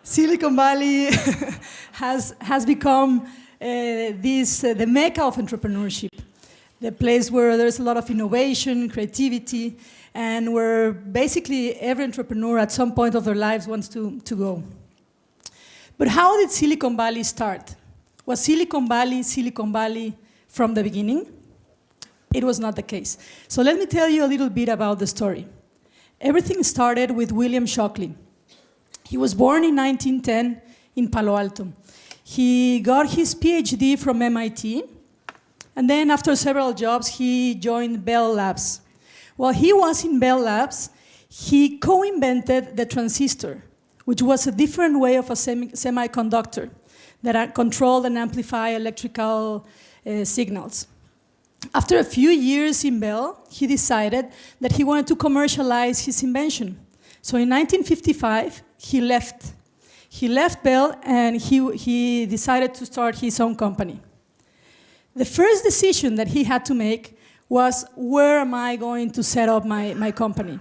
Silicon Valley has become the mecca of entrepreneurship, the place where there's a lot of innovation, creativity, and where basically every entrepreneur at some point of their lives wants to go. But how did Silicon Valley start? Was Silicon Valley from the beginning? It was not the case. So let me tell you a little bit about the story. Everything started with William Shockley. He was born in 1910 in Palo Alto. He got his PhD from MIT, and then after several jobs, he joined Bell Labs. While he was in Bell Labs, he co-invented the transistor, which was a different way of a semiconductor that controlled and amplified electrical signals. After a few years in Bell, he decided that he wanted to commercialize his invention. So in 1955, he left. He left Bell and he decided to start his own company. The first decision that he had to make was, where am I going to set up my company?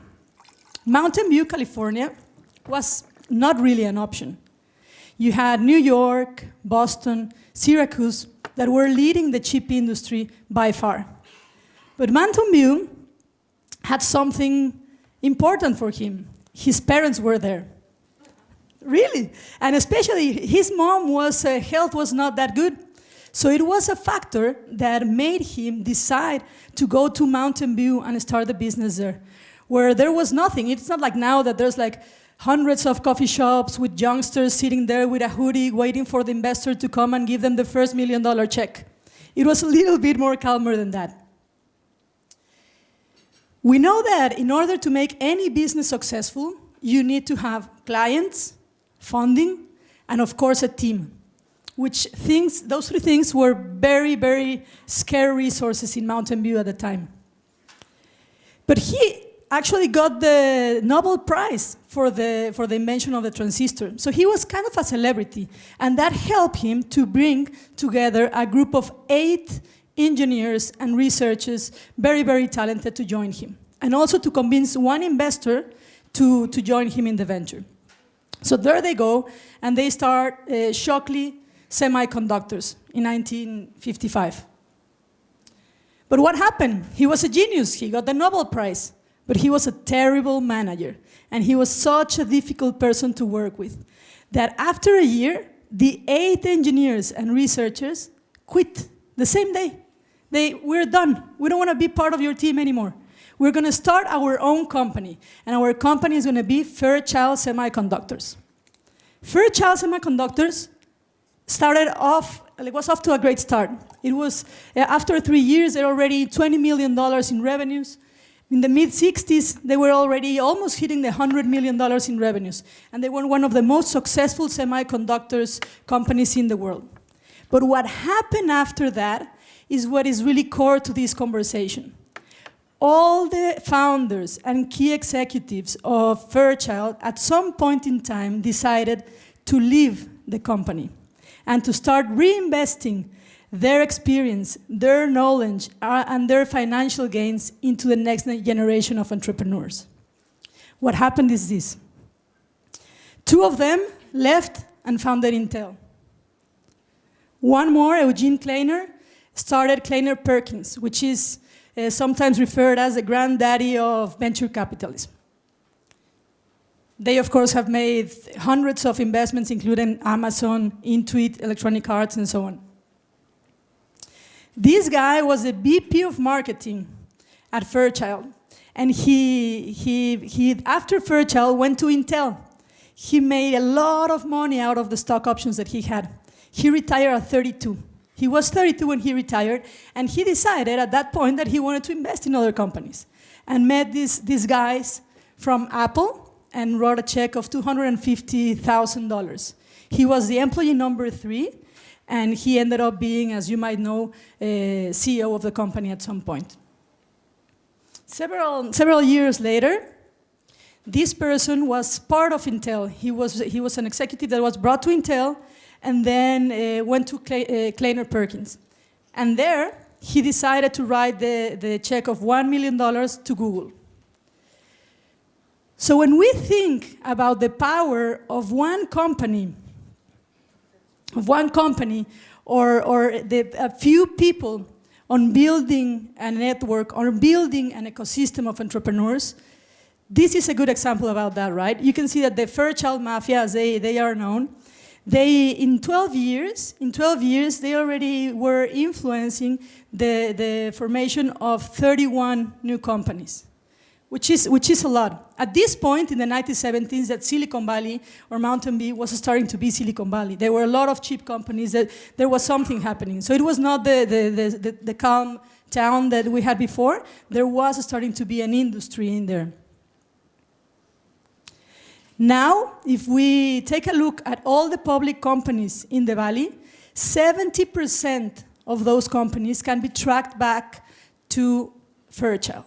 Mountain View, California was not really an option. You had New York, Boston, Syracuse that were leading the chip industry by far. But Mountain View had something important for him. His parents were there. Really? And especially his mom's health was not that good. So it was a factor that made him decide to go to Mountain View and start the business there, where there was nothing. It's not like now that there's like hundreds of coffee shops with youngsters sitting there with a hoodie waiting for the investor to come and give them the first $1 million check. It was a little bit more calmer than that. We know that in order to make any business successful, you need to have clients, funding, and of course a team, those three things were very, very scarce resources in Mountain View at the time. But he actually got the Nobel Prize for the invention of the transistor. So he was kind of a celebrity, and that helped him to bring together a group of 8 engineers and researchers, very, very talented, to join him, and also to convince one investor to join him in the venture. So there they go, and they start Shockley Semiconductors in 1955. But what happened? He was a genius. He got the Nobel Prize. But he was a terrible manager, and he was such a difficult person to work with that after a year, the 8 engineers and researchers quit the same day. We're done. We don't want to be part of your team anymore. We're going to start our own company, and our company is going to be Fairchild Semiconductors. Fairchild Semiconductors was off to a great start. It was, after 3 years, they're already $20 million in revenues. In the mid-60s, they were already almost hitting the $100 million in revenues, and they were one of the most successful semiconductors companies in the world. But what happened after that is what is really core to this conversation. All the founders and key executives of Fairchild at some point in time decided to leave the company and to start reinvesting their experience, their knowledge, and their financial gains into the next generation of entrepreneurs. What happened is this. 2 of them left and founded Intel. One more, Eugene Kleiner, started Kleiner Perkins, which is sometimes referred as the granddaddy of venture capitalism. They, of course, have made hundreds of investments, including Amazon, Intuit, Electronic Arts, and so on. This guy was the VP of marketing at Fairchild, and he after Fairchild went to Intel. He made a lot of money out of the stock options that he had. He retired at 32. He was 32 when he retired, and he decided at that point that he wanted to invest in other companies, and met these guys from Apple and wrote a check of $250,000. He was the employee number 3, and he ended up being, as you might know, CEO of the company at some point. Several years later, this person was part of Intel. He was an executive that was brought to Intel and then went to Kleiner Perkins. And there, he decided to write the check of $1 million to Google. So when we think about the power of one company, or a few people on building a network, or building an ecosystem of entrepreneurs, this is a good example about that, right? You can see that the Fairchild Mafia, as they are known, in 12 years, they already were influencing the formation of 31 new companies, which is a lot. At this point in the 1970s, that Silicon Valley or Mountain View was starting to be Silicon Valley. There were a lot of cheap companies, that there was something happening. So it was not the calm town that we had before. There was starting to be an industry in there. Now, if we take a look at all the public companies in the valley, 70% of those companies can be tracked back to Fairchild.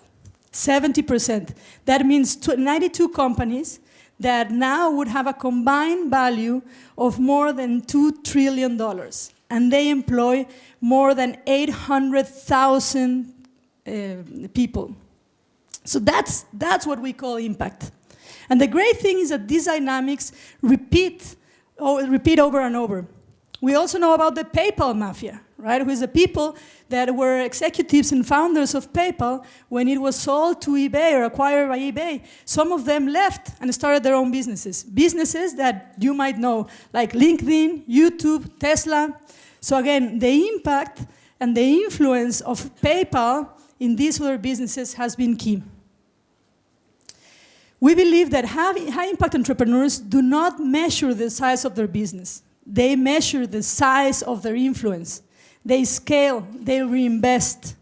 70%. That means 92 companies that now would have a combined value of more than $2 trillion. And they employ more than 800,000 people. So that's what we call impact. And the great thing is that these dynamics repeat over and over. We also know about the PayPal mafia, right? Who is the people that were executives and founders of PayPal when it was sold to eBay or acquired by eBay. Some of them left and started their own businesses. Businesses that you might know, like LinkedIn, YouTube, Tesla. So again, the impact and the influence of PayPal in these other businesses has been key. We believe that high-impact entrepreneurs do not measure the size of their business. They measure the size of their influence. They scale, they reinvest.